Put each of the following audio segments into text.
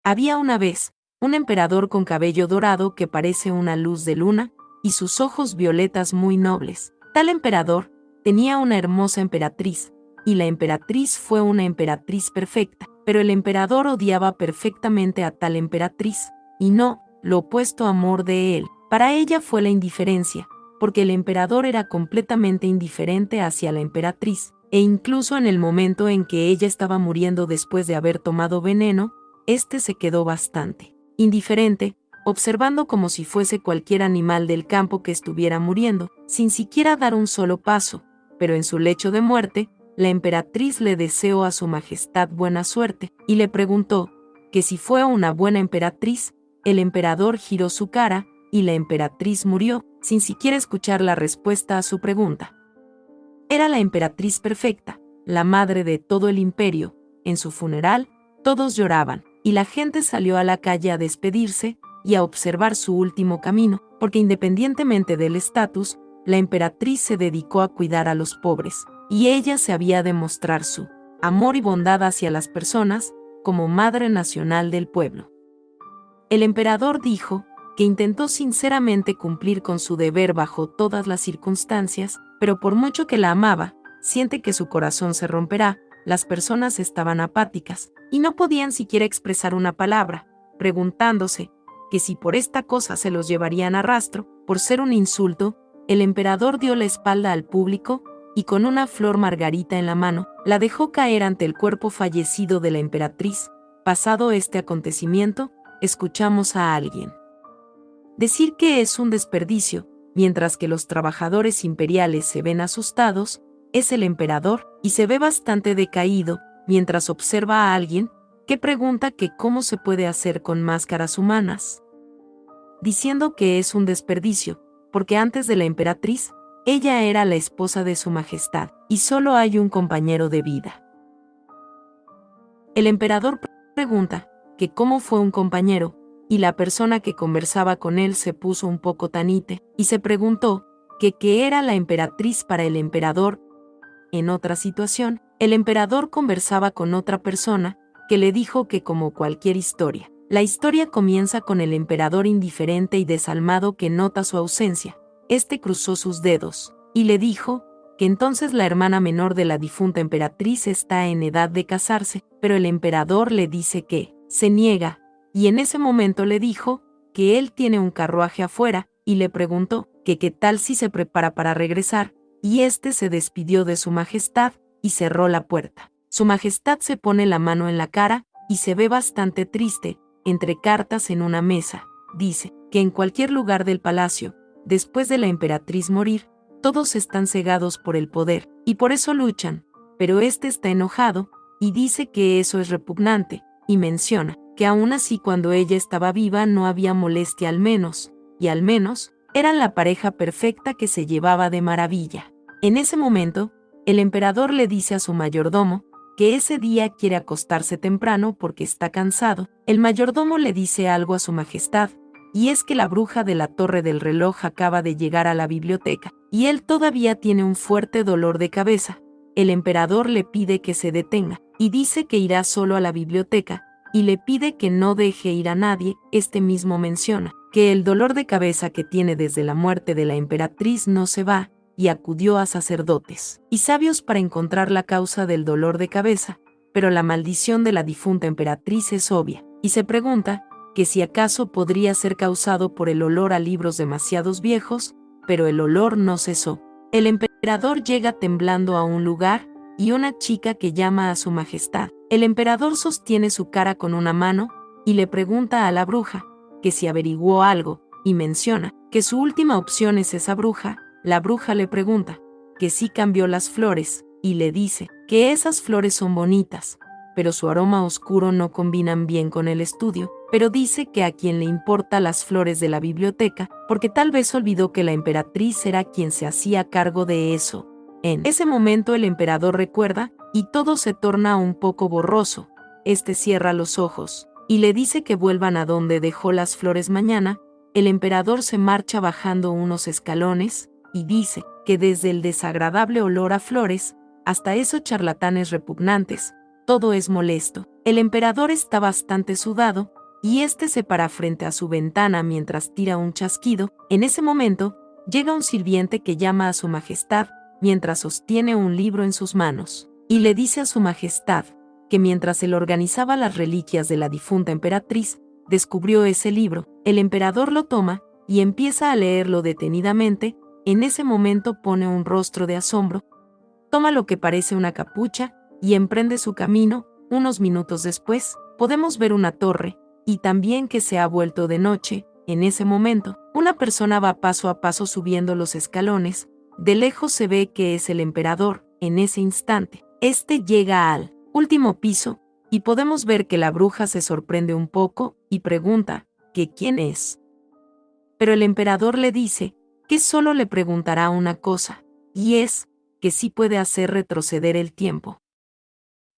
Había una vez un emperador con cabello dorado que parece una luz de luna, y sus ojos violetas muy nobles. Tal emperador tenía una hermosa emperatriz, y la emperatriz fue una emperatriz perfecta, pero el emperador odiaba perfectamente a tal emperatriz, y no lo opuesto amor de él. Para ella fue la indiferencia, porque el emperador era completamente indiferente hacia la emperatriz, e incluso en el momento en que ella estaba muriendo después de haber tomado veneno, este se quedó bastante indiferente, observando como si fuese cualquier animal del campo que estuviera muriendo, sin siquiera dar un solo paso, pero en su lecho de muerte, la emperatriz le deseó a su majestad buena suerte, y le preguntó que si fue una buena emperatriz. El emperador giró su cara, y la emperatriz murió, sin siquiera escuchar la respuesta a su pregunta. Era la emperatriz perfecta, la madre de todo el imperio. En su funeral, todos lloraban, y la gente salió a la calle a despedirse y a observar su último camino, porque independientemente del estatus, la emperatriz se dedicó a cuidar a los pobres, y ella se había de mostrar su amor y bondad hacia las personas, como madre nacional del pueblo. El emperador dijo que intentó sinceramente cumplir con su deber bajo todas las circunstancias, pero por mucho que la amaba, siente que su corazón se romperá. Las personas estaban apáticas, y no podían siquiera expresar una palabra, preguntándose que si por esta cosa se los llevarían a rastro. Por ser un insulto, el emperador dio la espalda al público, y con una flor margarita en la mano, la dejó caer ante el cuerpo fallecido de la emperatriz. Pasado este acontecimiento, escuchamos a alguien decir que es un desperdicio, mientras que los trabajadores imperiales se ven asustados. Es el emperador, y se ve bastante decaído, mientras observa a alguien que pregunta que cómo se puede hacer con máscaras humanas, diciendo que es un desperdicio, porque antes de la emperatriz, ella era la esposa de su majestad, y solo hay un compañero de vida. El emperador pregunta que cómo fue un compañero, y la persona que conversaba con él se puso un poco tanite, y se preguntó que qué era la emperatriz para el emperador. En otra situación, el emperador conversaba con otra persona, que le dijo que como cualquier historia, la historia comienza con el emperador indiferente y desalmado que nota su ausencia. Este cruzó sus dedos, y le dijo que entonces la hermana menor de la difunta emperatriz está en edad de casarse, pero el emperador le dice que se niega, y en ese momento le dijo que él tiene un carruaje afuera, y le preguntó que qué tal si se prepara para regresar, y este se despidió de su majestad y cerró la puerta. Su majestad se pone la mano en la cara y se ve bastante triste, entre cartas en una mesa. Dice que en cualquier lugar del palacio, después de la emperatriz morir, todos están cegados por el poder, y por eso luchan, pero este está enojado, y dice que eso es repugnante, y menciona que aún así cuando ella estaba viva no había molestia al menos, y al menos, eran la pareja perfecta que se llevaba de maravilla. En ese momento, el emperador le dice a su mayordomo que ese día quiere acostarse temprano porque está cansado. El mayordomo le dice algo a su majestad, y es que la bruja de la torre del reloj acaba de llegar a la biblioteca, y él todavía tiene un fuerte dolor de cabeza. El emperador le pide que se detenga, y dice que irá solo a la biblioteca, y le pide que no deje ir a nadie. Este mismo menciona que el dolor de cabeza que tiene desde la muerte de la emperatriz no se va, y acudió a sacerdotes y sabios para encontrar la causa del dolor de cabeza, pero la maldición de la difunta emperatriz es obvia, y se pregunta que si acaso podría ser causado por el olor a libros demasiados viejos, pero el olor no cesó. El emperador llega temblando a un lugar, y una chica que llama a su majestad. El emperador sostiene su cara con una mano, y le pregunta a la bruja que si averiguó algo, y menciona que su última opción es esa bruja. La bruja le pregunta que sí cambió las flores, y le dice que esas flores son bonitas, pero su aroma oscuro no combinan bien con el estudio, pero dice que a quien le importa las flores de la biblioteca, porque tal vez olvidó que la emperatriz era quien se hacía cargo de eso. En ese momento el emperador recuerda, y todo se torna un poco borroso. Este cierra los ojos, y le dice que vuelvan a donde dejó las flores mañana. El emperador se marcha bajando unos escalones, y dice que desde el desagradable olor a flores, hasta esos charlatanes repugnantes, todo es molesto. El emperador está bastante sudado, y este se para frente a su ventana mientras tira un chasquido. En ese momento, llega un sirviente que llama a su majestad mientras sostiene un libro en sus manos, y le dice a su majestad que mientras él organizaba las reliquias de la difunta emperatriz, descubrió ese libro. El emperador lo toma y empieza a leerlo detenidamente. En ese momento pone un rostro de asombro, toma lo que parece una capucha y emprende su camino. Unos minutos después, podemos ver una torre, y también que se ha vuelto de noche. En ese momento, una persona va paso a paso subiendo los escalones. De lejos se ve que es el emperador. En ese instante, este llega al último piso, y podemos ver que la bruja se sorprende un poco y pregunta que quién es. Pero el emperador le dice que solo le preguntará una cosa, y es que sí puede hacer retroceder el tiempo.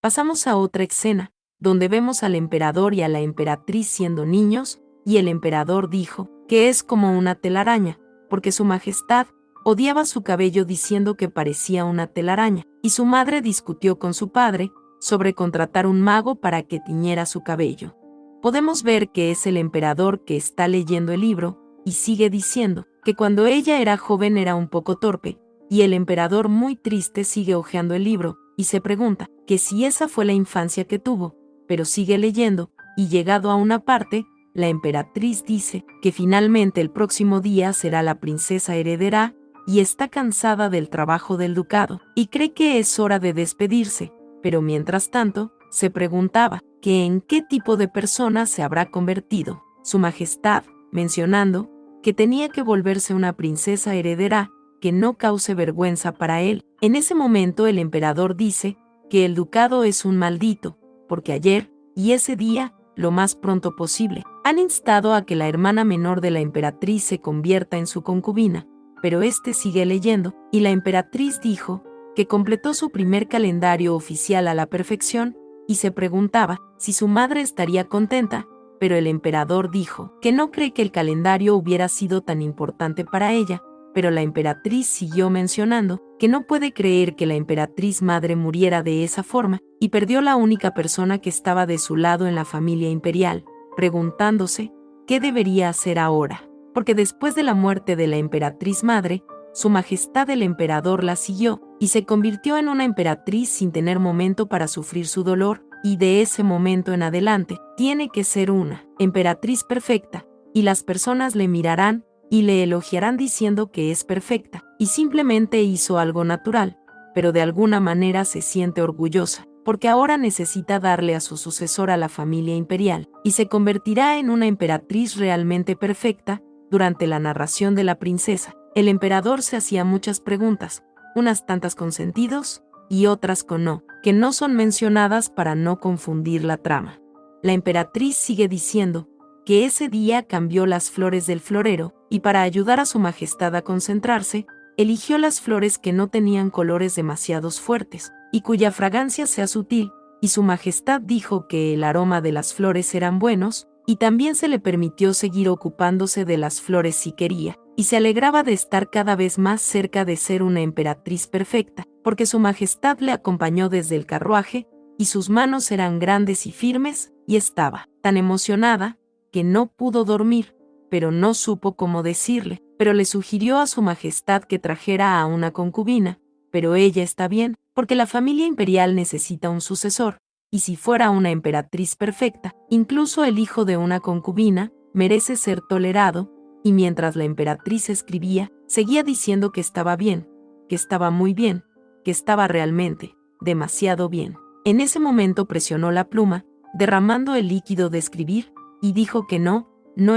Pasamos a otra escena, donde vemos al emperador y a la emperatriz siendo niños, y el emperador dijo que es como una telaraña, porque su majestad odiaba su cabello diciendo que parecía una telaraña, y su madre discutió con su padre sobre contratar un mago para que tiñera su cabello. Podemos ver que es el emperador que está leyendo el libro, y sigue diciendo que cuando ella era joven era un poco torpe, y el emperador muy triste sigue hojeando el libro, y se pregunta que si esa fue la infancia que tuvo, pero sigue leyendo, y llegado a una parte, la emperatriz dice que finalmente el próximo día será la princesa heredera, y está cansada del trabajo del ducado, y cree que es hora de despedirse, pero mientras tanto, se preguntaba que en qué tipo de persona se habrá convertido su majestad, mencionando que tenía que volverse una princesa heredera que no cause vergüenza para él. En ese momento el emperador dice que el ducado es un maldito, porque ayer, y ese día, lo más pronto posible, han instado a que la hermana menor de la emperatriz se convierta en su concubina, pero este sigue leyendo, y la emperatriz dijo que completó su primer calendario oficial a la perfección, y se preguntaba si su madre estaría contenta, pero el emperador dijo que no cree que el calendario hubiera sido tan importante para ella, pero la emperatriz siguió mencionando que no puede creer que la emperatriz madre muriera de esa forma, y perdió la única persona que estaba de su lado en la familia imperial, preguntándose qué debería hacer ahora, porque después de la muerte de la emperatriz madre, su majestad el emperador la siguió, y se convirtió en una emperatriz sin tener momento para sufrir su dolor, y de ese momento en adelante, tiene que ser una emperatriz perfecta, y las personas le mirarán y le elogiarán diciendo que es perfecta, y simplemente hizo algo natural, pero de alguna manera se siente orgullosa, porque ahora necesita darle a su sucesor a la familia imperial, y se convertirá en una emperatriz realmente perfecta. Durante la narración de la princesa, el emperador se hacía muchas preguntas, unas tantas con sentidos y otras con no, que no son mencionadas para no confundir la trama. La emperatriz sigue diciendo que ese día cambió las flores del florero, y para ayudar a su majestad a concentrarse, eligió las flores que no tenían colores demasiados fuertes, y cuya fragancia sea sutil, y su majestad dijo que el aroma de las flores eran buenos, y también se le permitió seguir ocupándose de las flores si quería, y se alegraba de estar cada vez más cerca de ser una emperatriz perfecta, porque su majestad le acompañó desde el carruaje, y sus manos eran grandes y firmes, y estaba tan emocionada que no pudo dormir, pero no supo cómo decirle, pero le sugirió a su majestad que trajera a una concubina, pero ella está bien, porque la familia imperial necesita un sucesor, y si fuera una emperatriz perfecta, incluso el hijo de una concubina merece ser tolerado. Y mientras la emperatriz escribía, seguía diciendo que estaba bien, que estaba muy bien, que estaba realmente demasiado bien. En ese momento presionó la pluma, derramando el líquido de escribir, y dijo que no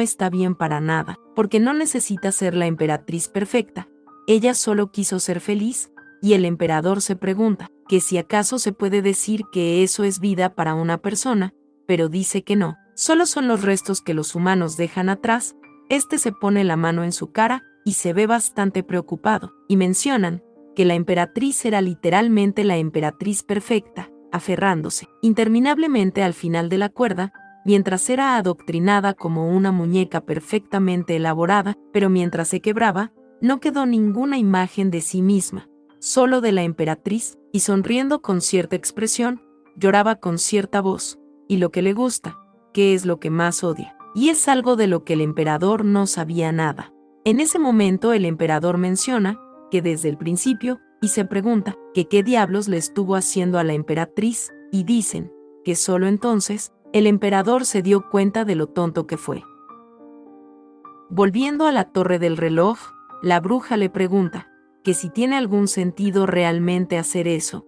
está bien para nada, porque no necesita ser la emperatriz perfecta. Ella solo quiso ser feliz, y el emperador se pregunta que si acaso se puede decir que eso es vida para una persona, pero dice que no, solo son los restos que los humanos dejan atrás. Este se pone la mano en su cara y se ve bastante preocupado, y mencionan que la emperatriz era literalmente la emperatriz perfecta, aferrándose interminablemente al final de la cuerda, mientras era adoctrinada como una muñeca perfectamente elaborada, pero mientras se quebraba, no quedó ninguna imagen de sí misma, solo de la emperatriz, y sonriendo con cierta expresión, lloraba con cierta voz, y lo que le gusta qué es lo que más odia. Y es algo de lo que el emperador no sabía nada. En ese momento el emperador menciona que desde el principio, y se pregunta que qué diablos le estuvo haciendo a la emperatriz, y dicen que solo entonces el emperador se dio cuenta de lo tonto que fue. Volviendo a la torre del reloj, la bruja le pregunta que si tiene algún sentido realmente hacer eso.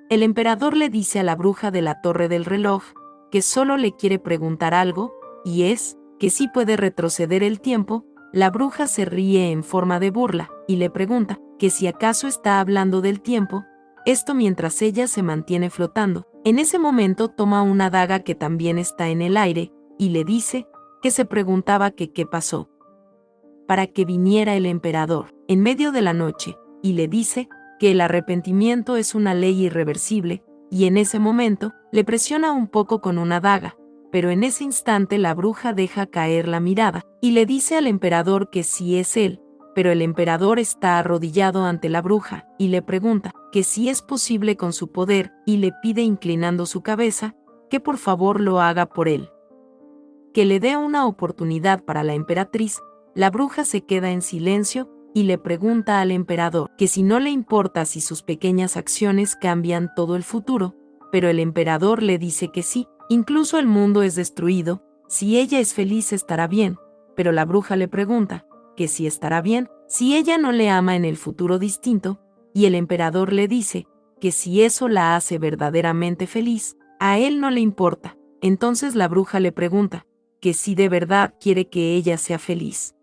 El emperador le dice a la bruja de la torre del reloj que solo le quiere preguntar algo, y es que si puede retroceder el tiempo. La bruja se ríe en forma de burla y le pregunta que si acaso está hablando del tiempo, esto mientras ella se mantiene flotando. En ese momento toma una daga que también está en el aire y le dice que se preguntaba que qué pasó para que viniera el emperador en medio de la noche, y le dice que el arrepentimiento es una ley irreversible, y en ese momento le presiona un poco con una daga, pero en ese instante la bruja deja caer la mirada y le dice al emperador que sí es él, pero el emperador está arrodillado ante la bruja y le pregunta que si es posible con su poder y le pide inclinando su cabeza que por favor lo haga por él. Que le dé una oportunidad para la emperatriz. La bruja se queda en silencio y le pregunta al emperador que si no le importa si sus pequeñas acciones cambian todo el futuro, pero el emperador le dice que sí, incluso el mundo es destruido, si ella es feliz estará bien, pero la bruja le pregunta que si estará bien, si ella no le ama en el futuro distinto, y el emperador le dice que si eso la hace verdaderamente feliz, a él no le importa. Entonces la bruja le pregunta que si de verdad quiere que ella sea feliz.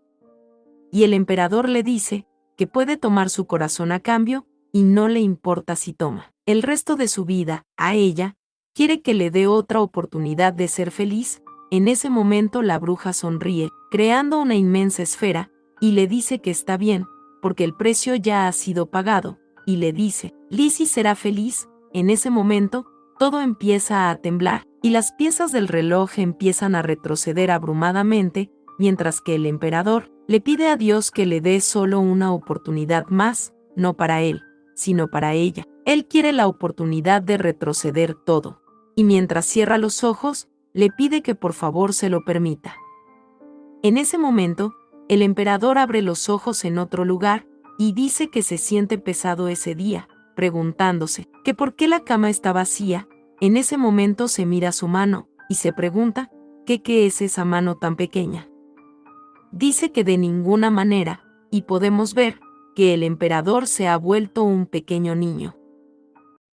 Y el emperador le dice que puede tomar su corazón a cambio y no le importa si toma el resto de su vida a ella, quiere que le dé otra oportunidad de ser feliz. En ese momento la bruja sonríe, creando una inmensa esfera, y le dice que está bien, porque el precio ya ha sido pagado, y le dice, Lizzie será feliz. En ese momento, todo empieza a temblar, y las piezas del reloj empiezan a retroceder abrumadamente, mientras que el emperador le pide a Dios que le dé solo una oportunidad más, no para él, sino para ella. Él quiere la oportunidad de retroceder todo. Y mientras cierra los ojos, le pide que por favor se lo permita. En ese momento, el emperador abre los ojos en otro lugar, y dice que se siente pesado ese día, preguntándose que por qué la cama está vacía. En ese momento se mira su mano, y se pregunta qué es esa mano tan pequeña. Dice que de ninguna manera, y podemos ver que el emperador se ha vuelto un pequeño niño.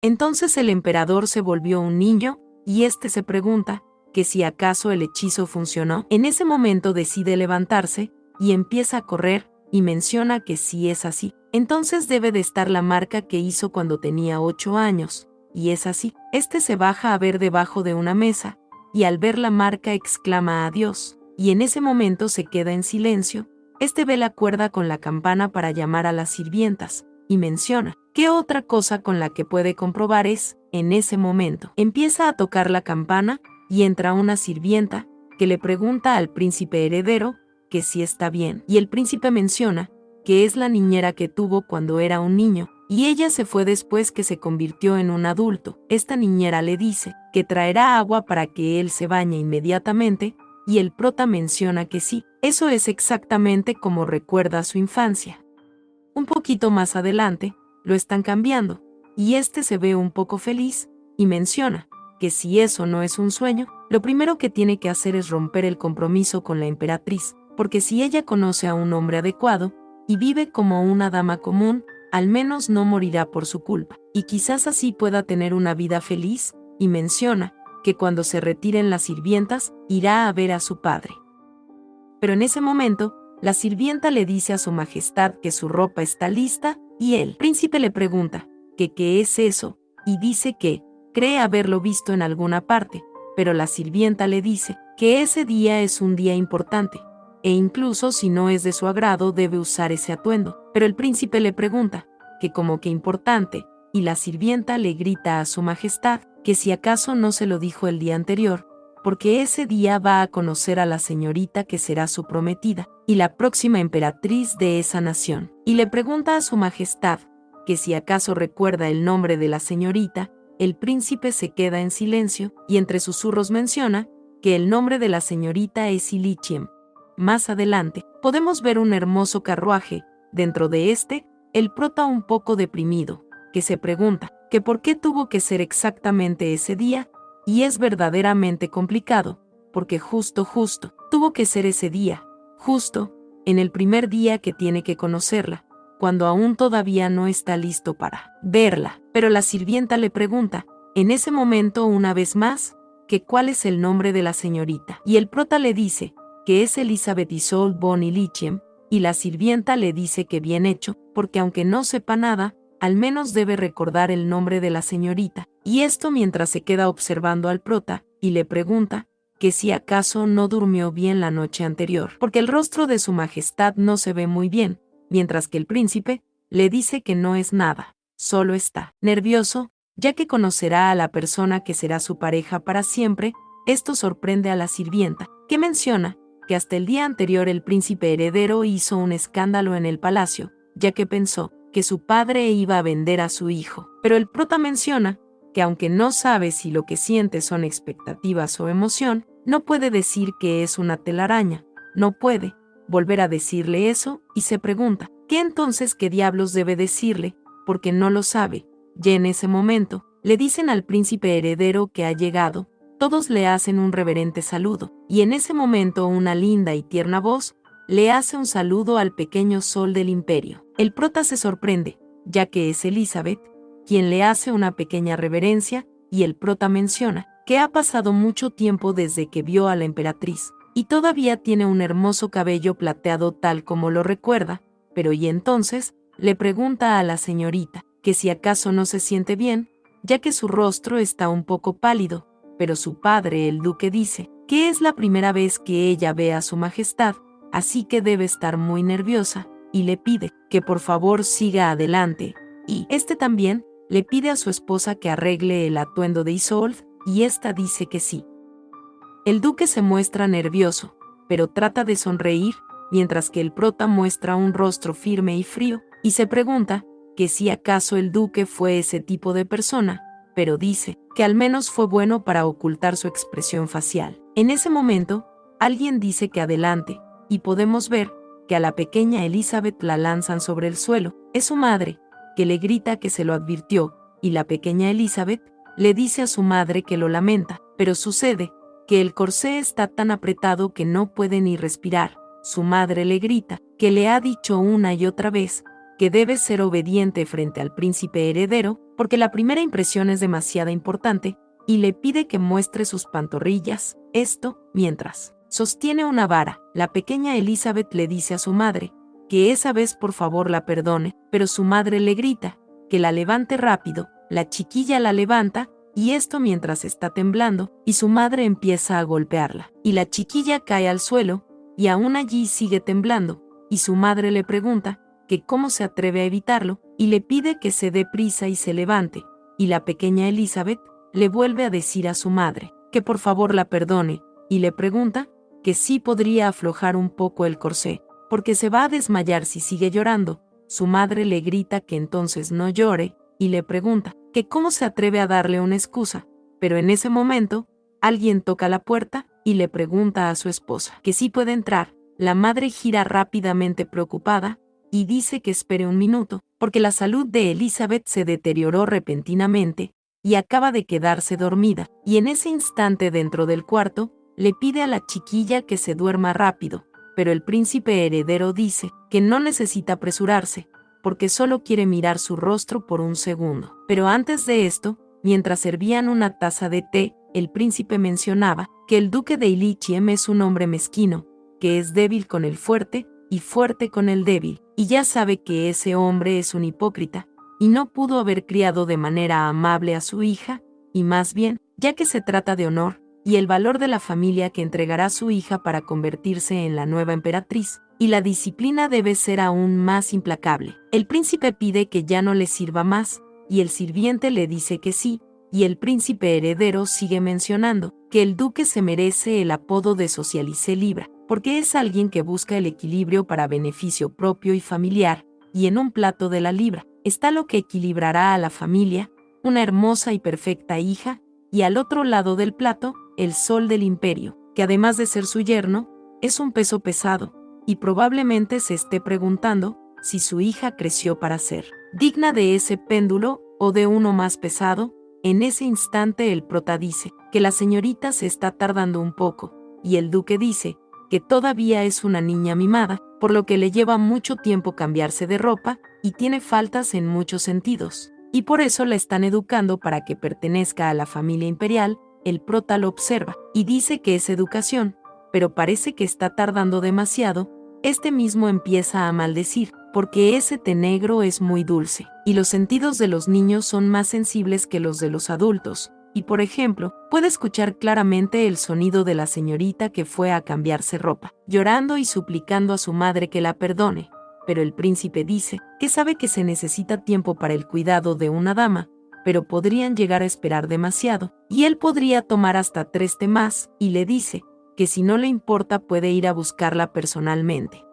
Entonces el emperador se volvió un niño, y este se pregunta que si acaso el hechizo funcionó. En ese momento decide levantarse, y empieza a correr, y menciona que si es así, entonces debe de estar la marca que hizo cuando tenía 8 años, y es así. Este se baja a ver debajo de una mesa, y al ver la marca exclama a Dios, y en ese momento se queda en silencio. Este ve la cuerda con la campana para llamar a las sirvientas, y menciona que otra cosa con la que puede comprobar es, en ese momento, empieza a tocar la campana, y entra una sirvienta, que le pregunta al príncipe heredero que si está bien, y el príncipe menciona que es la niñera que tuvo cuando era un niño, y ella se fue después que se convirtió en un adulto. Esta niñera le dice que traerá agua para que él se bañe inmediatamente, y el prota menciona que sí, eso es exactamente como recuerda su infancia. Un poquito más adelante, lo están cambiando, y este se ve un poco feliz, y menciona que si eso no es un sueño, lo primero que tiene que hacer es romper el compromiso con la emperatriz, porque si ella conoce a un hombre adecuado, y vive como una dama común, al menos no morirá por su culpa, y quizás así pueda tener una vida feliz, y menciona que cuando se retiren las sirvientas, irá a ver a su padre. Pero en ese momento, la sirvienta le dice a su majestad que su ropa está lista, y el príncipe le pregunta que qué es eso, y dice que cree haberlo visto en alguna parte, pero la sirvienta le dice que ese día es un día importante, e incluso si no es de su agrado debe usar ese atuendo. Pero el príncipe le pregunta que como que importante, y la sirvienta le grita a su majestad que si acaso no se lo dijo el día anterior, porque ese día va a conocer a la señorita que será su prometida, y la próxima emperatriz de esa nación. Y le pregunta a su majestad que si acaso recuerda el nombre de la señorita. El príncipe se queda en silencio, y entre susurros menciona que el nombre de la señorita es Ilichiem. Más adelante, podemos ver un hermoso carruaje, dentro de este, el prota un poco deprimido, que se pregunta que por qué tuvo que ser exactamente ese día, y es verdaderamente complicado, porque justo, tuvo que ser ese día, justo, en el primer día que tiene que conocerla, cuando aún todavía no está listo para verla. Pero la sirvienta le pregunta, en ese momento una vez más, que cuál es el nombre de la señorita. Y el prota le dice que es Elizabeth Isolde von Ilichiem, y la sirvienta le dice que bien hecho, porque aunque no sepa nada, al menos debe recordar el nombre de la señorita. Y esto mientras se queda observando al prota, y le pregunta que si acaso no durmió bien la noche anterior, porque el rostro de su majestad no se ve muy bien, mientras que el príncipe le dice que no es nada, solo está nervioso, ya que conocerá a la persona que será su pareja para siempre. Esto sorprende a la sirvienta, que menciona que hasta el día anterior el príncipe heredero hizo un escándalo en el palacio, ya que pensó que su padre iba a vender a su hijo. Pero el prota menciona que aunque no sabe si lo que siente son expectativas o emoción, no puede decir que es una telaraña, no puede volver a decirle eso, y se pregunta, ¿qué entonces qué diablos debe decirle? Porque no lo sabe. Ya en ese momento, le dicen al príncipe heredero que ha llegado, todos le hacen un reverente saludo, y en ese momento una linda y tierna voz le hace un saludo al pequeño sol del imperio. El prota se sorprende, ya que es Elizabeth quien le hace una pequeña reverencia, y el prota menciona que ha pasado mucho tiempo desde que vio a la emperatriz, y todavía tiene un hermoso cabello plateado tal como lo recuerda, pero y entonces le pregunta a la señorita que si acaso no se siente bien, ya que su rostro está un poco pálido, pero su padre, el duque, dice que es la primera vez que ella ve a su majestad, así que debe estar muy nerviosa, y le pide que por favor siga adelante, y este también le pide a su esposa que arregle el atuendo de Isolde, y ésta dice que sí. El duque se muestra nervioso, pero trata de sonreír, mientras que el prota muestra un rostro firme y frío, y se pregunta que si acaso el duque fue ese tipo de persona, pero dice que al menos fue bueno para ocultar su expresión facial. En ese momento, alguien dice que adelante, y podemos ver que a la pequeña Elizabeth la lanzan sobre el suelo. Es su madre, que le grita que se lo advirtió, y la pequeña Elizabeth le dice a su madre que lo lamenta, pero sucede que el corsé está tan apretado que no puede ni respirar. Su madre le grita que le ha dicho una y otra vez que debe ser obediente frente al príncipe heredero, porque la primera impresión es demasiado importante, y le pide que muestre sus pantorrillas, esto mientras sostiene una vara. La pequeña Elizabeth le dice a su madre que esa vez por favor la perdone, pero su madre le grita que la levante rápido. La chiquilla la levanta, y esto mientras está temblando, y su madre empieza a golpearla, y la chiquilla cae al suelo, y aún allí sigue temblando, y su madre le pregunta que cómo se atreve a evitarlo, y le pide que se dé prisa y se levante, y la pequeña Elizabeth le vuelve a decir a su madre que por favor la perdone, y le pregunta que sí podría aflojar un poco el corsé, porque se va a desmayar si sigue llorando. Su madre le grita que entonces no llore, y le pregunta que cómo se atreve a darle una excusa, pero en ese momento, alguien toca la puerta y le pregunta a su esposa que sí puede entrar. La madre gira rápidamente preocupada y dice que espere un minuto, porque la salud de Elizabeth se deterioró repentinamente y acaba de quedarse dormida, y en ese instante dentro del cuarto, le pide a la chiquilla que se duerma rápido, pero el príncipe heredero dice que no necesita apresurarse, porque solo quiere mirar su rostro por un segundo. Pero antes de esto, mientras servían una taza de té, el príncipe mencionaba que el duque de Ilichiem es un hombre mezquino, que es débil con el fuerte y fuerte con el débil, y ya sabe que ese hombre es un hipócrita, y no pudo haber criado de manera amable a su hija, y más bien, ya que se trata de honor y el valor de la familia que entregará su hija para convertirse en la nueva emperatriz, y la disciplina debe ser aún más implacable. El príncipe pide que ya no le sirva más, y el sirviente le dice que sí, y el príncipe heredero sigue mencionando que el duque se merece el apodo de Socialice Libra, porque es alguien que busca el equilibrio para beneficio propio y familiar, y en un plato de la libra está lo que equilibrará a la familia, una hermosa y perfecta hija, y al otro lado del plato, el sol del imperio, que además de ser su yerno, es un peso pesado, y probablemente se esté preguntando si su hija creció para ser digna de ese péndulo o de uno más pesado. En ese instante el prota dice que la señorita se está tardando un poco, y el duque dice que todavía es una niña mimada, por lo que le lleva mucho tiempo cambiarse de ropa y tiene faltas en muchos sentidos, y por eso la están educando para que pertenezca a la familia imperial. El prota lo observa y dice que es educación, pero parece que está tardando demasiado. Este mismo empieza a maldecir, porque ese té negro es muy dulce, y los sentidos de los niños son más sensibles que los de los adultos, y por ejemplo, puede escuchar claramente el sonido de la señorita que fue a cambiarse ropa, llorando y suplicando a su madre que la perdone. Pero el príncipe dice que sabe que se necesita tiempo para el cuidado de una dama, pero podrían llegar a esperar demasiado, y él podría tomar hasta 3 té más, y le dice que si no le importa puede ir a buscarla personalmente.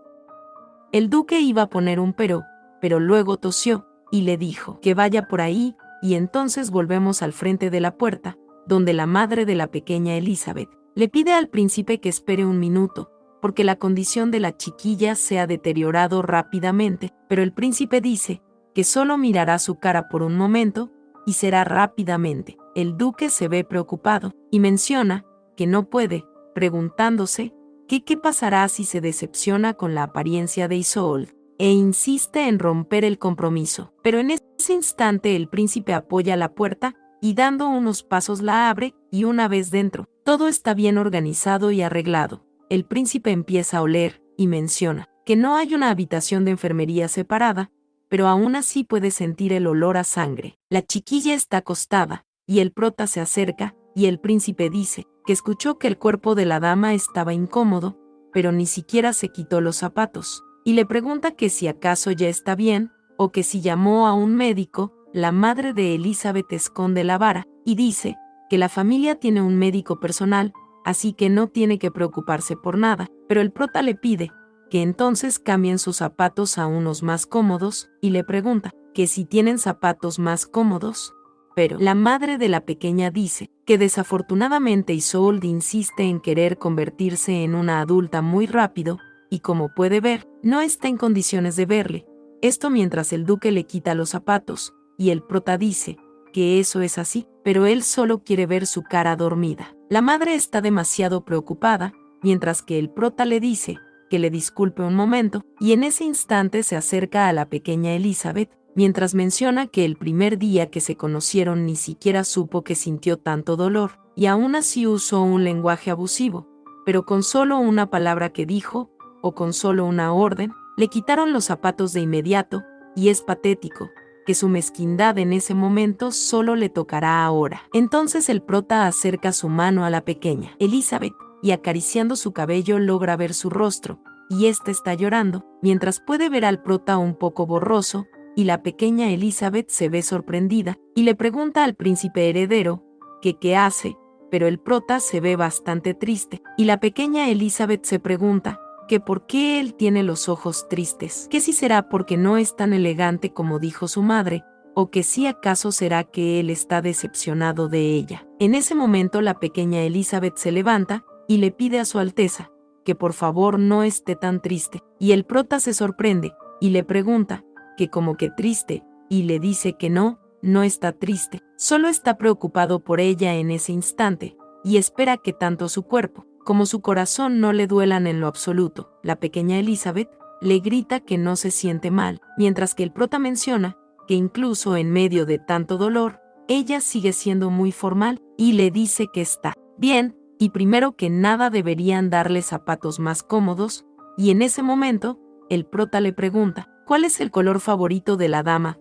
El duque iba a poner un pero luego tosió, y le dijo que vaya por ahí, y entonces volvemos al frente de la puerta, donde la madre de la pequeña Elizabeth le pide al príncipe que espere un minuto, porque la condición de la chiquilla se ha deteriorado rápidamente, pero el príncipe dice que solo mirará su cara por un momento, y será rápidamente. El duque se ve preocupado, y menciona que no puede, preguntándose ¿qué pasará si se decepciona con la apariencia de Isolde? E insiste en romper el compromiso. Pero en ese instante el príncipe apoya la puerta y dando unos pasos la abre, y una vez dentro, todo está bien organizado y arreglado. El príncipe empieza a oler y menciona que no hay una habitación de enfermería separada, pero aún así puede sentir el olor a sangre. La chiquilla está acostada, y el prota se acerca, y el príncipe dice que escuchó que el cuerpo de la dama estaba incómodo, pero ni siquiera se quitó los zapatos, y le pregunta que si acaso ya está bien, o que si llamó a un médico. La madre de Elizabeth esconde la vara, y dice que la familia tiene un médico personal, así que no tiene que preocuparse por nada, pero el prota le pide que entonces cambien sus zapatos a unos más cómodos, y le pregunta que si tienen zapatos más cómodos. Pero la madre de la pequeña dice que desafortunadamente Isolde insiste en querer convertirse en una adulta muy rápido, y como puede ver, no está en condiciones de verle. Esto mientras el duque le quita los zapatos, y el prota dice que eso es así, pero él solo quiere ver su cara dormida. La madre está demasiado preocupada, mientras que el prota le dice que le disculpe un momento, y en ese instante se acerca a la pequeña Elizabeth, mientras menciona que el primer día que se conocieron ni siquiera supo que sintió tanto dolor, y aún así usó un lenguaje abusivo, pero con solo una palabra que dijo, o con solo una orden, le quitaron los zapatos de inmediato, y es patético que su mezquindad en ese momento solo le tocará ahora. Entonces el prota acerca su mano a la pequeña Elizabeth, y acariciando su cabello logra ver su rostro, y ésta está llorando, mientras puede ver al prota un poco borroso, y la pequeña Elizabeth se ve sorprendida, y le pregunta al príncipe heredero que qué hace, pero el prota se ve bastante triste, y la pequeña Elizabeth se pregunta que por qué él tiene los ojos tristes, que si será porque no es tan elegante como dijo su madre, o que si acaso será que él está decepcionado de ella. En ese momento la pequeña Elizabeth se levanta, y le pide a su Alteza que por favor no esté tan triste, y el prota se sorprende, y le pregunta que como que triste, y le dice que no está triste, solo está preocupado por ella en ese instante, y espera que tanto su cuerpo como su corazón no le duelan en lo absoluto. La pequeña Elizabeth le grita que no se siente mal, mientras que el prota menciona que incluso en medio de tanto dolor, ella sigue siendo muy formal, y le dice que está bien, y primero que nada deberían darle zapatos más cómodos, y en ese momento, el prota le pregunta ¿cuál es el color favorito de la dama?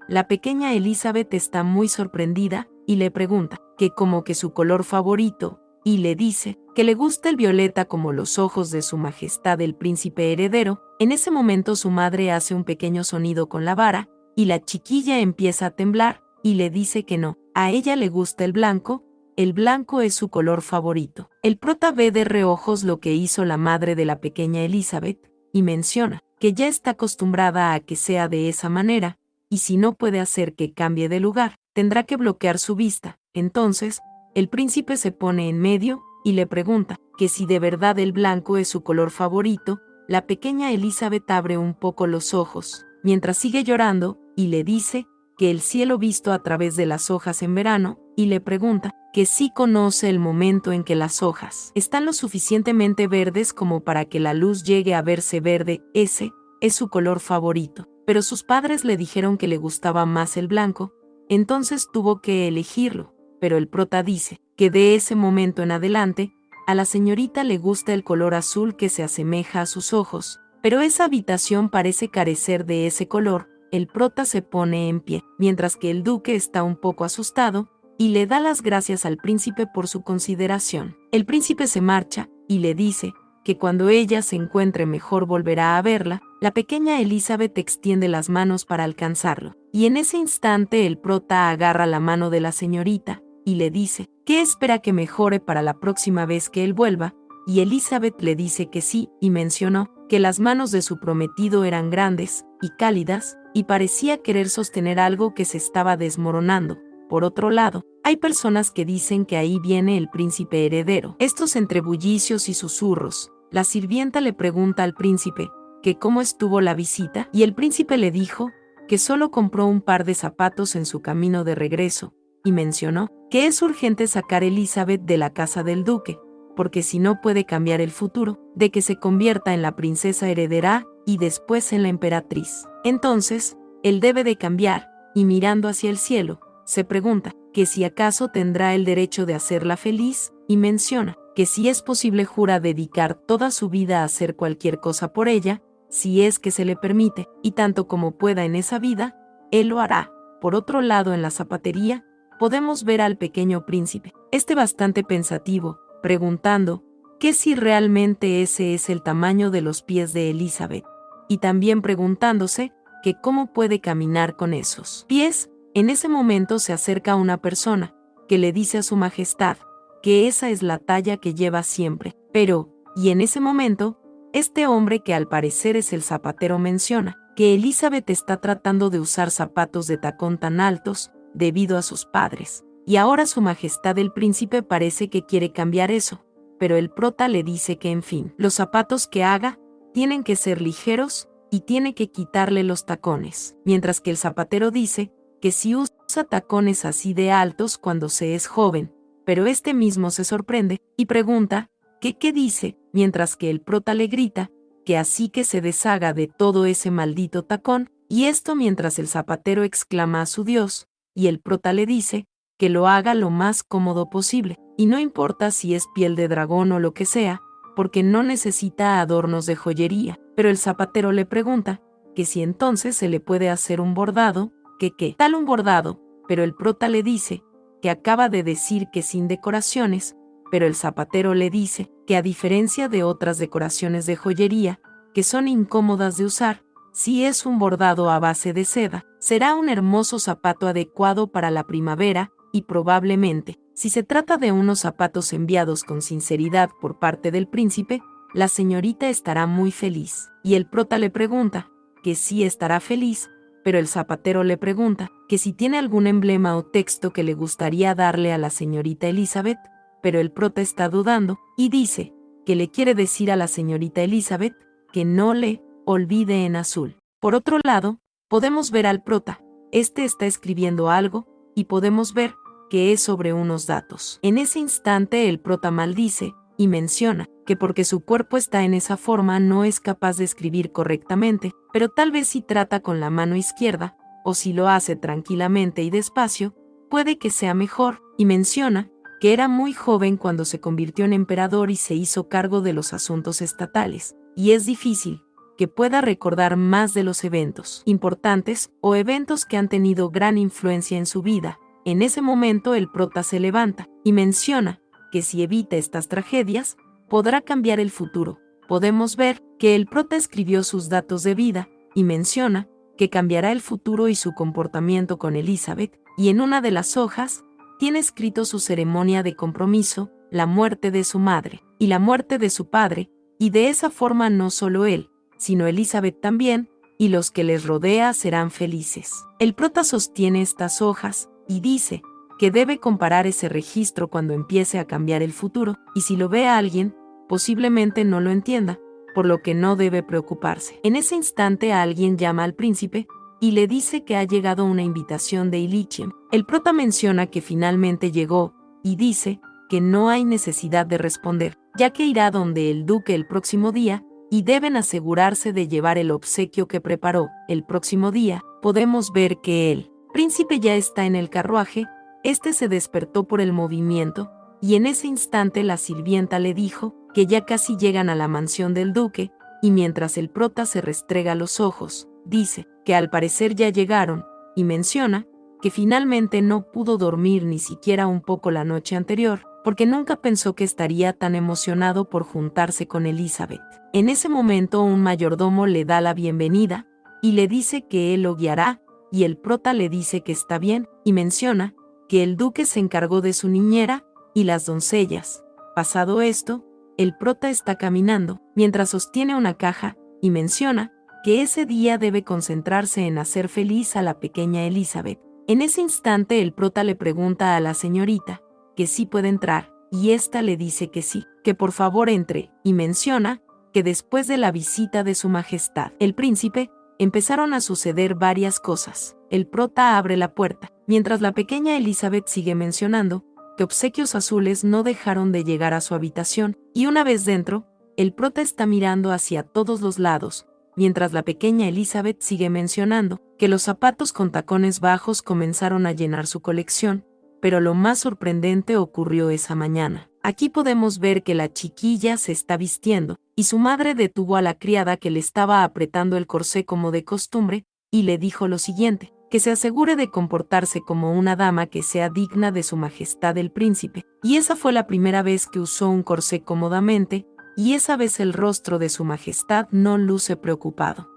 La pequeña Elizabeth está muy sorprendida, y le pregunta que como que su color favorito, y le dice que le gusta el violeta como los ojos de su majestad el príncipe heredero. En ese momento su madre hace un pequeño sonido con la vara, y la chiquilla empieza a temblar, y le dice que no, a ella le gusta el blanco es su color favorito. El prota ve de reojos lo que hizo la madre de la pequeña Elizabeth, y menciona que ya está acostumbrada a que sea de esa manera, y si no puede hacer que cambie de lugar, tendrá que bloquear su vista. Entonces, el príncipe se pone en medio, y le pregunta que si de verdad el blanco es su color favorito. La pequeña Elizabeth abre un poco los ojos, mientras sigue llorando, y le dice que el cielo visto a través de las hojas en verano, y le pregunta que si conoce el momento en que las hojas están lo suficientemente verdes como para que la luz llegue a verse verde. Ese es su color favorito. Pero sus padres le dijeron que le gustaba más el blanco, entonces tuvo que elegirlo. Pero el prota dice que de ese momento en adelante, a la señorita le gusta el color azul que se asemeja a sus ojos, pero esa habitación parece carecer de ese color. El prota se pone en pie, mientras que el duque está un poco asustado, y le da las gracias al príncipe por su consideración. El príncipe se marcha, y le dice que cuando ella se encuentre mejor volverá a verla. La pequeña Elizabeth extiende las manos para alcanzarlo, y en ese instante el prota agarra la mano de la señorita, y le dice que espera que mejore para la próxima vez que él vuelva, y Elizabeth le dice que sí, y mencionó que las manos de su prometido eran grandes y cálidas, y parecía querer sostener algo que se estaba desmoronando. Por otro lado, hay personas que dicen que ahí viene el príncipe heredero. Estos entre bullicios y susurros, la sirvienta le pregunta al príncipe que cómo estuvo la visita, y el príncipe le dijo que solo compró un par de zapatos en su camino de regreso, y mencionó que es urgente sacar a Elizabeth de la casa del duque, porque si no puede cambiar el futuro, de que se convierta en la princesa heredera y después en la emperatriz. Entonces, él debe de cambiar, y mirando hacia el cielo, se pregunta que si acaso tendrá el derecho de hacerla feliz, y menciona que si es posible jura dedicar toda su vida a hacer cualquier cosa por ella, si es que se le permite, y tanto como pueda en esa vida, él lo hará. Por otro lado, en la zapatería, podemos ver al pequeño príncipe, bastante pensativo, preguntando que si realmente ese es el tamaño de los pies de Elizabeth, y también preguntándose que cómo puede caminar con esos pies. En ese momento se acerca una persona, que le dice a su majestad que esa es la talla que lleva siempre, pero, y en ese momento, este hombre que al parecer es el zapatero menciona que Elizabeth está tratando de usar zapatos de tacón tan altos, debido a sus padres, y ahora su majestad el príncipe parece que quiere cambiar eso, pero el prota le dice que en fin, los zapatos que haga, tienen que ser ligeros, y tiene que quitarle los tacones, mientras que el zapatero dice que si usa tacones así de altos cuando se es joven, pero este mismo se sorprende, y pregunta que qué dice, mientras que el prota le grita que así que se deshaga de todo ese maldito tacón, y esto mientras el zapatero exclama a su Dios, y el prota le dice que lo haga lo más cómodo posible, y no importa si es piel de dragón o lo que sea, porque no necesita adornos de joyería, pero el zapatero le pregunta que si entonces se le puede hacer un bordado, que qué tal un bordado, pero el prota le dice que acaba de decir que sin decoraciones, pero el zapatero le dice que a diferencia de otras decoraciones de joyería, que son incómodas de usar, si es un bordado a base de seda, será un hermoso zapato adecuado para la primavera, y probablemente, si se trata de unos zapatos enviados con sinceridad por parte del príncipe, la señorita estará muy feliz. Y el prota le pregunta que sí estará feliz, pero el zapatero le pregunta que si tiene algún emblema o texto que le gustaría darle a la señorita Elizabeth, pero el prota está dudando, y dice que le quiere decir a la señorita Elizabeth que no le olvide en azul. Por otro lado, podemos ver al prota, está escribiendo algo, y podemos ver que es sobre unos datos. En ese instante el prota maldice, y menciona que porque su cuerpo está en esa forma no es capaz de escribir correctamente, pero tal vez si trata con la mano izquierda, o si lo hace tranquilamente y despacio, puede que sea mejor, y menciona que era muy joven cuando se convirtió en emperador y se hizo cargo de los asuntos estatales, y es difícil que pueda recordar más de los eventos importantes o eventos que han tenido gran influencia en su vida. En ese momento el prota se levanta y menciona que si evita estas tragedias, podrá cambiar el futuro. Podemos ver que el prota escribió sus datos de vida y menciona que cambiará el futuro y su comportamiento con Elizabeth, y en una de las hojas tiene escrito su ceremonia de compromiso, la muerte de su madre y la muerte de su padre, y de esa forma no solo él, sino Elizabeth también, y los que les rodea serán felices. El prota sostiene estas hojas y dice que debe comparar ese registro cuando empiece a cambiar el futuro, y si lo ve a alguien, posiblemente no lo entienda, por lo que no debe preocuparse. En ese instante alguien llama al príncipe y le dice que ha llegado una invitación de Ilichem. El prota menciona que finalmente llegó y dice que no hay necesidad de responder, ya que irá donde el duque el próximo día y deben asegurarse de llevar el obsequio que preparó. El próximo día podemos ver que el príncipe ya está en el carruaje. Este se despertó por el movimiento y en ese instante la sirvienta le dijo que ya casi llegan a la mansión del duque, y mientras el prota se restrega los ojos, dice que al parecer ya llegaron, y menciona que finalmente no pudo dormir ni siquiera un poco la noche anterior, porque nunca pensó que estaría tan emocionado por juntarse con Elizabeth. En ese momento un mayordomo le da la bienvenida y le dice que él lo guiará, y el prota le dice que está bien, y menciona que el duque se encargó de su niñera y las doncellas. Pasado esto, el prota está caminando, mientras sostiene una caja, y menciona que ese día debe concentrarse en hacer feliz a la pequeña Elizabeth. En ese instante el prota le pregunta a la señorita que sí puede entrar, y ésta le dice que sí, que por favor entre, y menciona que después de la visita de su majestad, el príncipe, empezaron a suceder varias cosas. El prota abre la puerta, mientras la pequeña Elizabeth sigue mencionando que obsequios azules no dejaron de llegar a su habitación, y una vez dentro, el prota está mirando hacia todos los lados, mientras la pequeña Elizabeth sigue mencionando que los zapatos con tacones bajos comenzaron a llenar su colección, pero lo más sorprendente ocurrió esa mañana. Aquí podemos ver que la chiquilla se está vistiendo, y su madre detuvo a la criada que le estaba apretando el corsé como de costumbre, y le dijo lo siguiente: que se asegure de comportarse como una dama que sea digna de su majestad el príncipe. Y esa fue la primera vez que usó un corsé cómodamente, y esa vez el rostro de su majestad no luce preocupado.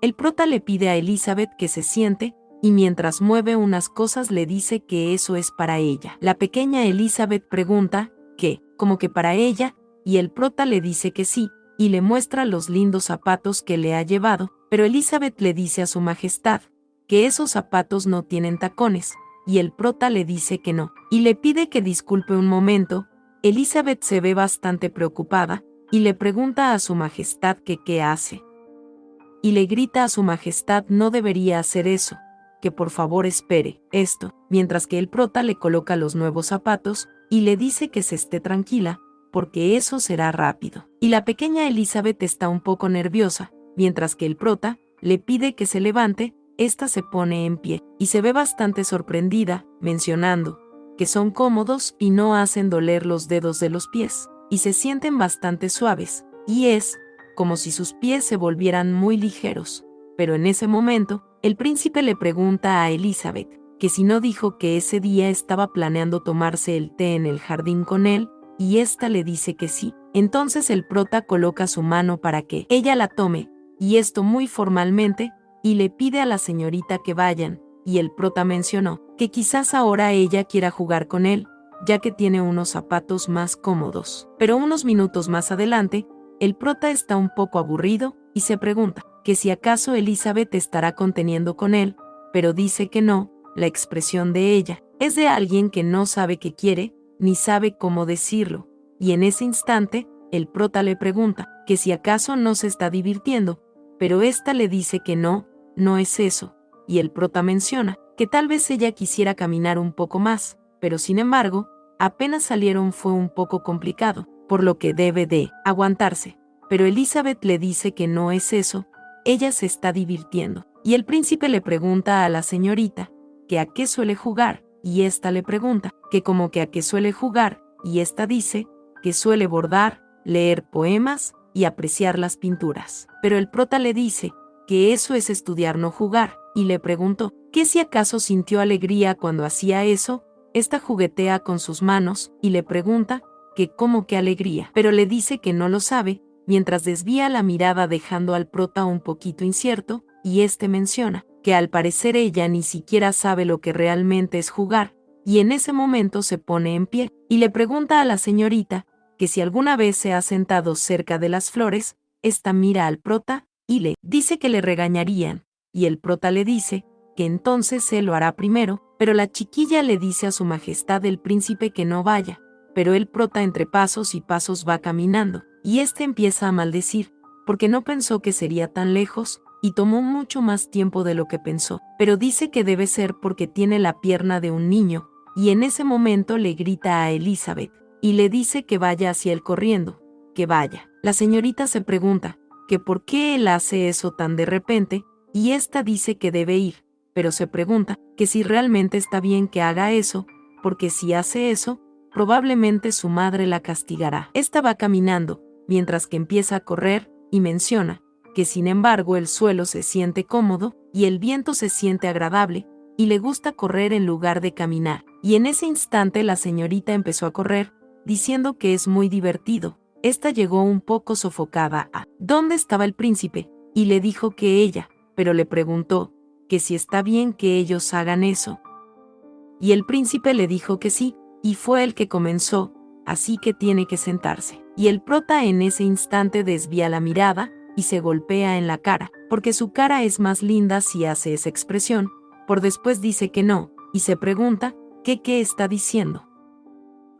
El prota le pide a Elizabeth que se siente, y mientras mueve unas cosas le dice que eso es para ella. La pequeña Elizabeth pregunta ¿qué? ¿Cómo que para ella? Y el prota le dice que sí, y le muestra los lindos zapatos que le ha llevado, pero Elizabeth le dice a su majestad que esos zapatos no tienen tacones, y el prota le dice que no, y le pide que disculpe un momento. Elizabeth se ve bastante preocupada, y le pregunta a su majestad que qué hace. Y le grita a su majestad no debería hacer eso, que por favor espere esto, mientras que el prota le coloca los nuevos zapatos, y le dice que se esté tranquila, porque eso será rápido. Y la pequeña Elizabeth está un poco nerviosa, mientras que el prota le pide que se levante. Esta se pone en pie, y se ve bastante sorprendida, mencionando que son cómodos y no hacen doler los dedos de los pies, y se sienten bastante suaves, y es como si sus pies se volvieran muy ligeros. Pero en ese momento, el príncipe le pregunta a Elizabeth que si no dijo que ese día estaba planeando tomarse el té en el jardín con él, y ésta le dice que sí. Entonces el prota coloca su mano para que ella la tome, y esto muy formalmente, y le pide a la señorita que vayan, y el prota mencionó que quizás ahora ella quiera jugar con él, ya que tiene unos zapatos más cómodos. Pero unos minutos más adelante, el prota está un poco aburrido, y se pregunta que si acaso Elizabeth estará conteniendo con él, pero dice que no. La expresión de ella es de alguien que no sabe qué quiere, ni sabe cómo decirlo, y en ese instante, el prota le pregunta que si acaso no se está divirtiendo, pero ésta le dice que no, no es eso, y el prota menciona que tal vez ella quisiera caminar un poco más, pero sin embargo, apenas salieron fue un poco complicado, por lo que debe de aguantarse. Pero Elizabeth le dice que no es eso, ella se está divirtiendo, y el príncipe le pregunta a la señorita que a qué suele jugar, y ésta le pregunta que como que a qué suele jugar, y ésta dice que suele bordar, leer poemas y apreciar las pinturas. Pero el prota le dice que eso es estudiar, no jugar, y le preguntó que si acaso sintió alegría cuando hacía eso. Esta juguetea con sus manos, y le pregunta que cómo que alegría, pero le dice que no lo sabe, mientras desvía la mirada dejando al prota un poquito incierto, y este menciona que al parecer ella ni siquiera sabe lo que realmente es jugar, y en ese momento se pone en pie, y le pregunta a la señorita que si alguna vez se ha sentado cerca de las flores. Esta mira al prota, y le dice que le regañarían, y el prota le dice que entonces él lo hará primero, Pero la chiquilla le dice a su majestad el príncipe que no vaya, pero el prota entre pasos y pasos va caminando, y este empieza a maldecir, porque no pensó que sería tan lejos, y tomó mucho más tiempo de lo que pensó, pero dice que debe ser porque tiene la pierna de un niño, y en ese momento le grita a Elizabeth, y le dice que vaya hacia él corriendo, que vaya. La señorita se pregunta, que por qué él hace eso tan de repente, y ésta dice que debe ir, pero se pregunta, que si realmente está bien que haga eso, porque si hace eso, probablemente su madre la castigará. Esta va caminando, mientras que empieza a correr, y menciona, que sin embargo el suelo se siente cómodo, y el viento se siente agradable, y le gusta correr en lugar de caminar. Y en ese instante la señorita empezó a correr, diciendo que es muy divertido. Esta llegó un poco sofocada a ¿dónde estaba el príncipe? Y le dijo que ella, pero le preguntó, que si está bien que ellos hagan eso. Y el príncipe le dijo que sí, y fue el que comenzó, así que tiene que sentarse. Y el prota en ese instante desvía la mirada, y se golpea en la cara, porque su cara es más linda si hace esa expresión, por después dice que no, y se pregunta, ¿qué está diciendo?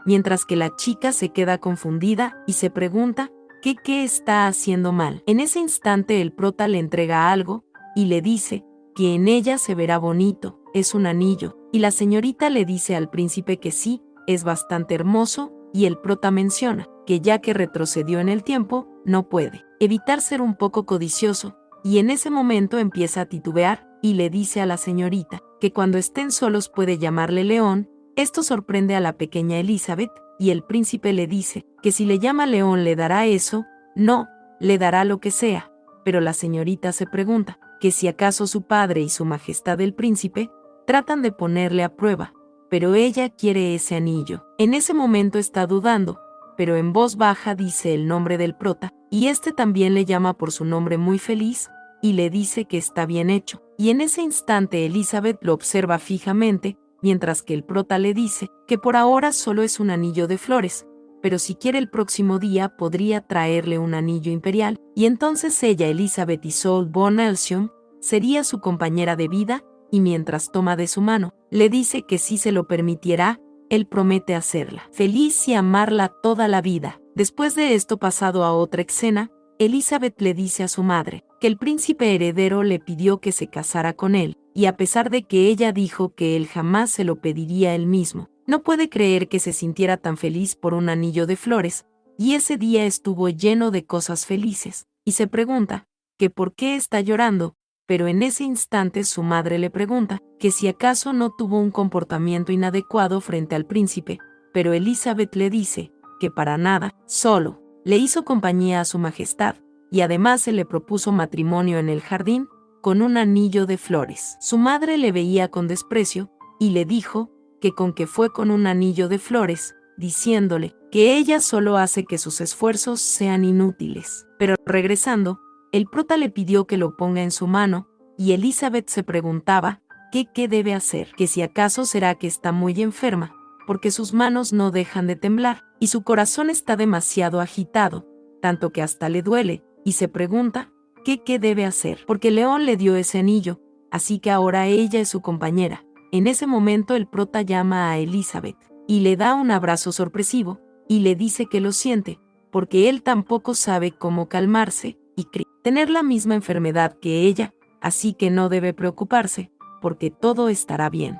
Mientras que la chica se queda confundida, y se pregunta, ¿qué está haciendo mal? En ese instante el prota le entrega algo, y le dice, que en ella se verá bonito, es un anillo, y la señorita le dice al príncipe que sí, es bastante hermoso, y el prota menciona, que ya que retrocedió en el tiempo, no puede evitar ser un poco codicioso, y en ese momento empieza a titubear, y le dice a la señorita, que cuando estén solos puede llamarle León. Esto sorprende a la pequeña Elizabeth, y el príncipe le dice, que si le llama León le dará eso, no, le dará lo que sea, pero la señorita se pregunta, que si acaso su padre y su majestad el príncipe, tratan de ponerle a prueba, pero ella quiere ese anillo. En ese momento está dudando, pero en voz baja dice el nombre del prota, y este también le llama por su nombre muy feliz, y le dice que está bien hecho. Y en ese instante Elizabeth lo observa fijamente, mientras que el prota le dice que por ahora solo es un anillo de flores, pero si quiere el próximo día podría traerle un anillo imperial, y entonces ella, Elizabeth Isolde von Elsium, sería su compañera de vida, y mientras toma de su mano, le dice que si se lo permitiera, él promete hacerla feliz y amarla toda la vida. Después de esto pasado a otra escena, Elizabeth le dice a su madre que el príncipe heredero le pidió que se casara con él, y a pesar de que ella dijo que él jamás se lo pediría él mismo, no puede creer que se sintiera tan feliz por un anillo de flores, y ese día estuvo lleno de cosas felices, y se pregunta que por qué está llorando, pero en ese instante su madre le pregunta que si acaso no tuvo un comportamiento inadecuado frente al príncipe, pero Elizabeth le dice que para nada, solo le hizo compañía a su majestad, y además se le propuso matrimonio en el jardín, con un anillo de flores. Su madre le veía con desprecio, y le dijo que con que fue con un anillo de flores, diciéndole que ella solo hace que sus esfuerzos sean inútiles. Pero regresando, el prota le pidió que lo ponga en su mano, y Elizabeth se preguntaba qué debe hacer, que si acaso será que está muy enferma, porque sus manos no dejan de temblar, y su corazón está demasiado agitado, tanto que hasta le duele, y se pregunta qué debe hacer, porque León le dio ese anillo, así que ahora ella es su compañera. En ese momento el prota llama a Elizabeth, y le da un abrazo sorpresivo, y le dice que lo siente, porque él tampoco sabe cómo calmarse, y cree tener la misma enfermedad que ella, así que no debe preocuparse, porque todo estará bien.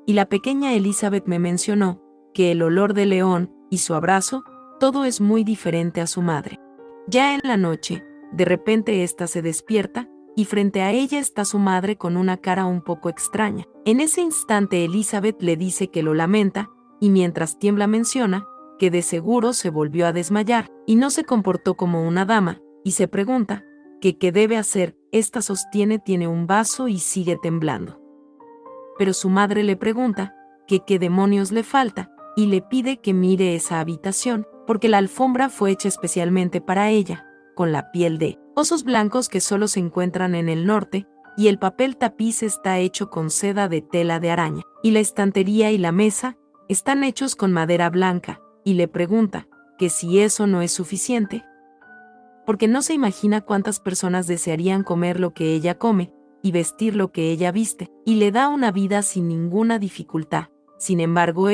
Y la pequeña Elizabeth me mencionó que el olor de León y su abrazo, todo es muy diferente a su madre. Ya en la noche, de repente ésta se despierta, y frente a ella está su madre con una cara un poco extraña. En ese instante Elizabeth le dice que lo lamenta, y mientras tiembla menciona que de seguro se volvió a desmayar, y no se comportó como una dama, y se pregunta que qué debe hacer. Esta tiene un vaso y sigue temblando. Pero su madre le pregunta que qué demonios le falta, y le pide que mire esa habitación, porque la alfombra fue hecha especialmente para ella, con la piel de osos blancos que solo se encuentran en el norte, y el papel tapiz está hecho con seda de tela de araña, y la estantería y la mesa están hechos con madera blanca, y le pregunta que si eso no es suficiente, porque no se imagina cuántas personas desearían comer lo que ella come, y vestir lo que ella viste, y le da una vida sin ninguna dificultad. Sin embargo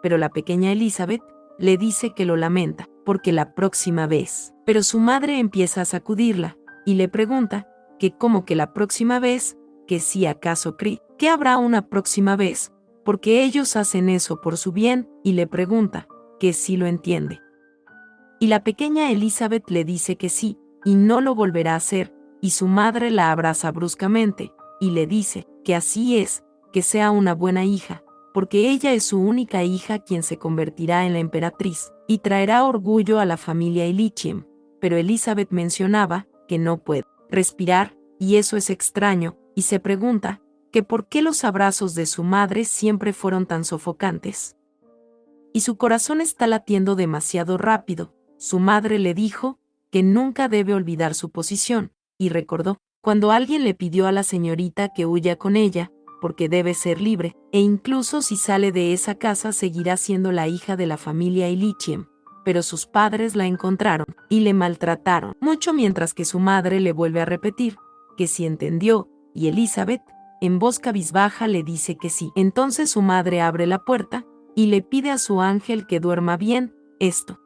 pero la pequeña Elizabeth, le dice que lo lamenta, porque la próxima vez. Pero su madre empieza a sacudirla, y le pregunta, que cómo que la próxima vez, que si acaso cree que habrá una próxima vez, porque ellos hacen eso por su bien, y le pregunta, que si lo entiende. Y la pequeña Elizabeth le dice que sí, y no lo volverá a hacer, y su madre la abraza bruscamente, y le dice, que así es, que sea una buena hija, porque ella es su única hija quien se convertirá en la emperatriz, y traerá orgullo a la familia Illichiem. Pero Elizabeth mencionaba, que no puede respirar, y eso es extraño, y se pregunta, que por qué los abrazos de su madre siempre fueron tan sofocantes. Y su corazón está latiendo demasiado rápido. Su madre le dijo, que nunca debe olvidar su posición, y recordó, cuando alguien le pidió a la señorita que huya con ella, porque debe ser libre, e incluso si sale de esa casa seguirá siendo la hija de la familia Illichiem. Pero sus padres la encontraron, y le maltrataron mucho mientras que su madre le vuelve a repetir, que sí entendió, y Elizabeth, en voz cabizbaja le dice que sí. Entonces su madre abre la puerta, y le pide a su ángel que duerma bien,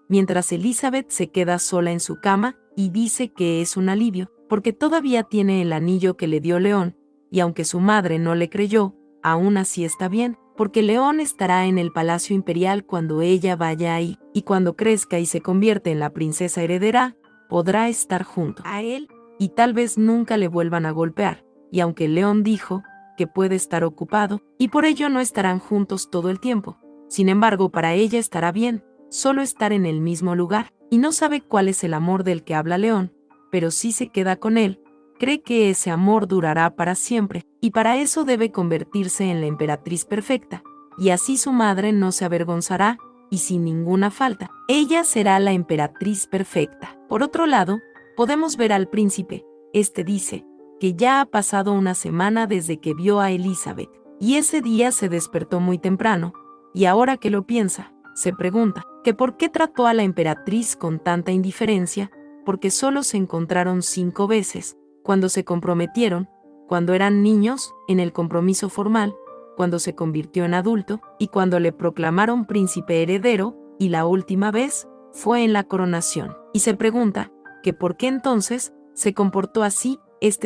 mientras Elizabeth se queda sola en su cama, y dice que es un alivio, porque todavía tiene el anillo que le dio León, y aunque su madre no le creyó, aún así está bien, porque León estará en el palacio imperial cuando ella vaya ahí, y cuando crezca y se convierte en la princesa heredera, podrá estar junto a él, y tal vez nunca le vuelvan a golpear, y aunque León dijo que puede estar ocupado, y por ello no estarán juntos todo el tiempo, sin embargo para ella estará bien, solo estar en el mismo lugar, y no sabe cuál es el amor del que habla León, pero sí se queda con él, cree que ese amor durará para siempre, y para eso debe convertirse en la emperatriz perfecta, y así su madre no se avergonzará, y sin ninguna falta, ella será la emperatriz perfecta. Por otro lado, podemos ver al príncipe, dice, que ya ha pasado una semana desde que vio a Elizabeth, y ese día se despertó muy temprano, y ahora que lo piensa, se pregunta, que por qué trató a la emperatriz con tanta indiferencia, porque solo se encontraron 5 veces, cuando se comprometieron, cuando eran niños, en el compromiso formal, cuando se convirtió en adulto, y cuando le proclamaron príncipe heredero, y la última vez, fue en la coronación. Y se pregunta, que por qué entonces, se comportó así.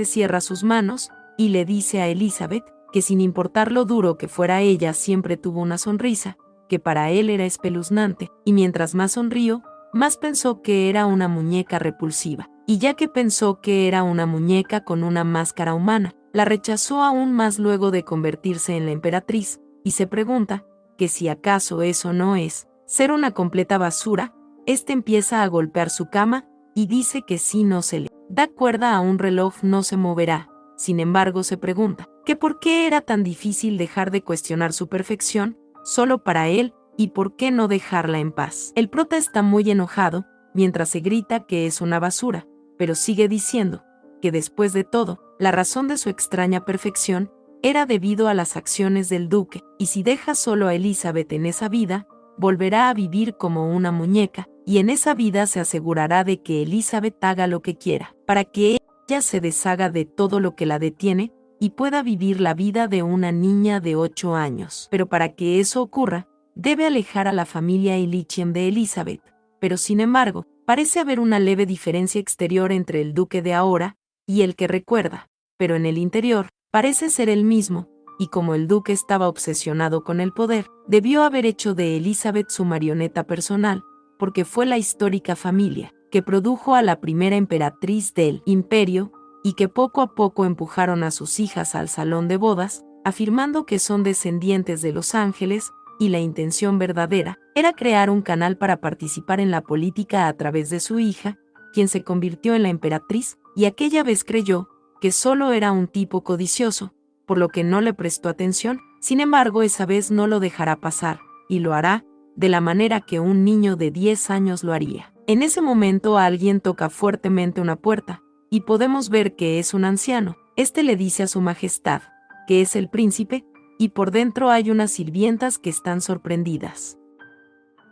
Cierra sus manos, y le dice a Elizabeth, que sin importar lo duro que fuera ella siempre tuvo una sonrisa, que para él era espeluznante, y mientras más sonrió, más pensó que era una muñeca repulsiva. Y ya que pensó que era una muñeca con una máscara humana, la rechazó aún más luego de convertirse en la emperatriz, y se pregunta, que si acaso eso no es ser una completa basura. Empieza a golpear su cama, y dice que si no se le da cuerda a un reloj no se moverá. Sin embargo se pregunta, que por qué era tan difícil dejar de cuestionar su perfección, solo para él, y por qué no dejarla en paz. El prota está muy enojado, mientras se grita que es una basura, pero sigue diciendo, que después de todo, la razón de su extraña perfección, era debido a las acciones del duque, y si deja solo a Elizabeth en esa vida, volverá a vivir como una muñeca, y en esa vida se asegurará de que Elizabeth haga lo que quiera, para que ella se deshaga de todo lo que la detiene, y pueda vivir la vida de una niña de 8 años. Pero para que eso ocurra, debe alejar a la familia Illichiem de Elizabeth. Pero sin embargo, parece haber una leve diferencia exterior entre el duque de ahora y el que recuerda, pero en el interior, parece ser el mismo, y como el duque estaba obsesionado con el poder, debió haber hecho de Elizabeth su marioneta personal, porque fue la histórica familia que produjo a la primera emperatriz del imperio, y que poco a poco empujaron a sus hijas al salón de bodas, afirmando que son descendientes de los ángeles, y la intención verdadera era crear un canal para participar en la política a través de su hija, quien se convirtió en la emperatriz, y aquella vez creyó que solo era un tipo codicioso, por lo que no le prestó atención. Sin embargo, esa vez no lo dejará pasar, y lo hará de la manera que un niño de 10 años lo haría. En ese momento alguien toca fuertemente una puerta, y podemos ver que es un anciano. Le dice a su majestad, que es el príncipe, y por dentro hay unas sirvientas que están sorprendidas.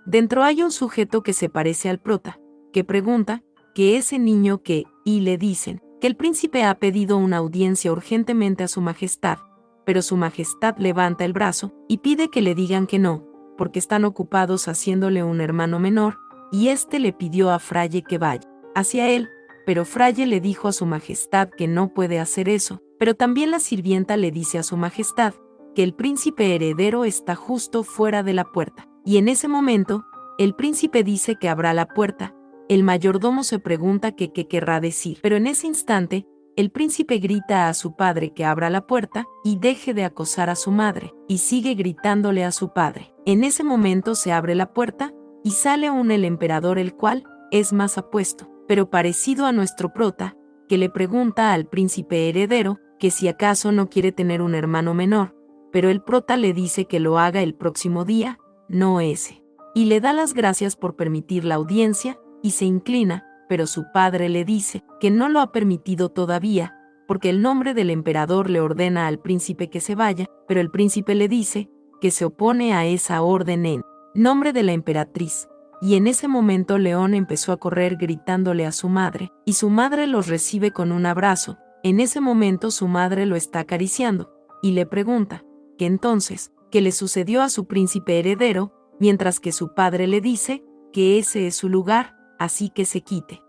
Dentro hay un sujeto que se parece al prota, que pregunta, que ese niño que, y le dicen, que el príncipe ha pedido una audiencia urgentemente a su majestad, pero su majestad levanta el brazo y pide que le digan que no, porque están ocupados haciéndole un hermano menor, y éste le pidió a Fraye que vaya hacia él, pero Fraye le dijo a su majestad que no puede hacer eso, pero también la sirvienta le dice a su majestad que el príncipe heredero está justo fuera de la puerta, y en ese momento, el príncipe dice que abra la puerta. El mayordomo se pregunta qué querrá decir, pero en ese instante, el príncipe grita a su padre que abra la puerta y deje de acosar a su madre, y sigue gritándole a su padre. En ese momento se abre la puerta y sale el emperador, el cual es más apuesto, pero parecido a nuestro prota, que le pregunta al príncipe heredero que si acaso no quiere tener un hermano menor, pero el prota le dice que lo haga el próximo día, no ese, y le da las gracias por permitir la audiencia, y se inclina, pero su padre le dice que no lo ha permitido todavía, porque el nombre del emperador le ordena al príncipe que se vaya, pero el príncipe le dice que se opone a esa orden en nombre de la emperatriz. Y en ese momento León empezó a correr gritándole a su madre, y su madre los recibe con un abrazo. En ese momento su madre lo está acariciando, y le pregunta que entonces, ¿qué le sucedió a su príncipe heredero?, mientras que su padre le dice que ese es su lugar, así que se quite.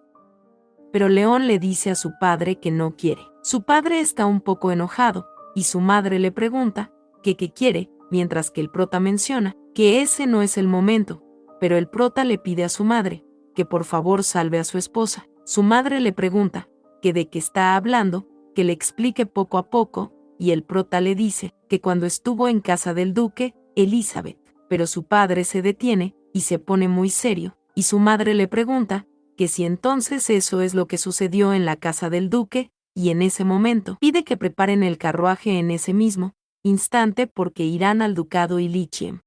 Pero León le dice a su padre que no quiere. Su padre está un poco enojado, y su madre le pregunta que qué quiere, mientras que el prota menciona que ese no es el momento, pero el prota le pide a su madre que por favor salve a su esposa. Su madre le pregunta que de qué está hablando, que le explique poco a poco, y el prota le dice que cuando estuvo en casa del duque, Elizabeth, pero su padre se detiene y se pone muy serio, y su madre le pregunta que si entonces eso es lo que sucedió en la casa del duque, y en ese momento pide que preparen el carruaje en ese mismo instante porque irán al ducado Illyrium.